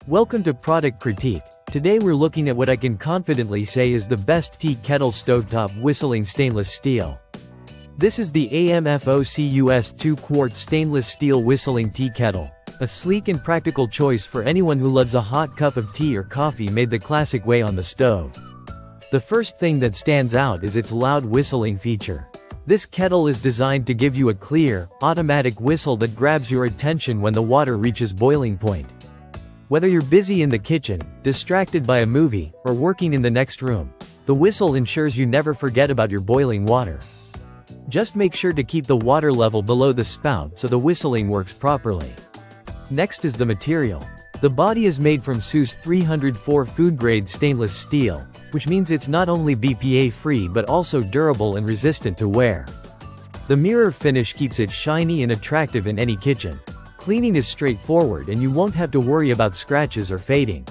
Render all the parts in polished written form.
Welcome to Product Critique. Today we're looking at what I can confidently say is the best tea kettle stovetop whistling stainless steel. This is the AMFOCUS 2-quart stainless steel whistling tea kettle. A sleek and practical choice for anyone who loves a hot cup of tea or coffee made the classic way on the stove. The first thing that stands out is its loud whistling feature. This kettle is designed to give you a clear, automatic whistle that grabs your attention when the water reaches boiling point. Whether you're busy in the kitchen, distracted by a movie, or working in the next room, the whistle ensures you never forget about your boiling water. Just make sure to keep the water level below the spout so the whistling works properly. Next is the material. The body is made from SUS 304 food-grade stainless steel, which means it's not only BPA-free but also durable and resistant to wear. The mirror finish keeps it shiny and attractive in any kitchen. Cleaning is straightforward and you won't have to worry about scratches or fading.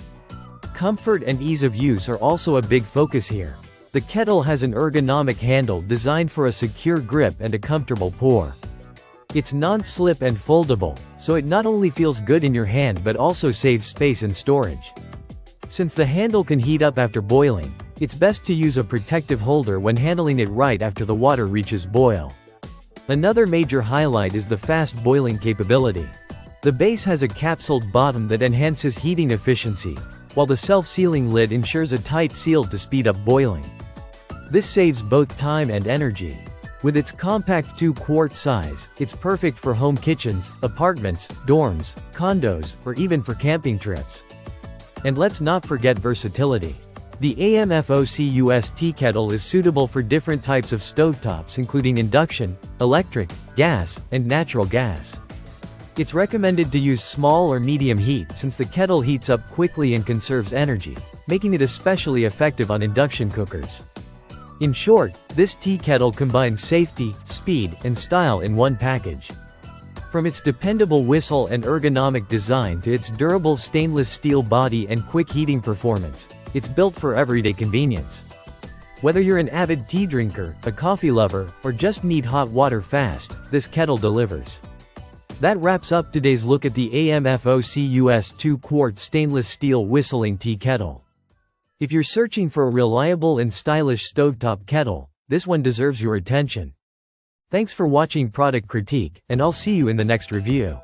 Comfort and ease of use are also a big focus here. The kettle has an ergonomic handle designed for a secure grip and a comfortable pour. It's non-slip and foldable, so it not only feels good in your hand but also saves space and storage. Since the handle can heat up after boiling, it's best to use a protective holder when handling it right after the water reaches boil. Another major highlight is the fast boiling capability. The base has a capsuled bottom that enhances heating efficiency, while the self-sealing lid ensures a tight seal to speed up boiling. This saves both time and energy. With its compact 2-quart size, it's perfect for home kitchens, apartments, dorms, condos, or even for camping trips. And let's not forget versatility. The AMFOCUS tea kettle is suitable for different types of stovetops including induction, electric, gas, and natural gas. It's recommended to use small or medium heat since the kettle heats up quickly and conserves energy, making it especially effective on induction cookers. In short, this tea kettle combines safety, speed, and style in one package. From its dependable whistle and ergonomic design to its durable stainless steel body and quick heating performance, it's built for everyday convenience. Whether you're an avid tea drinker, a coffee lover, or just need hot water fast, this kettle delivers. That wraps up today's look at the AMFOCUS 2-quart stainless steel whistling tea kettle. If you're searching for a reliable and stylish stovetop kettle, this one deserves your attention. Thanks for watching Product Critique, and I'll see you in the next review.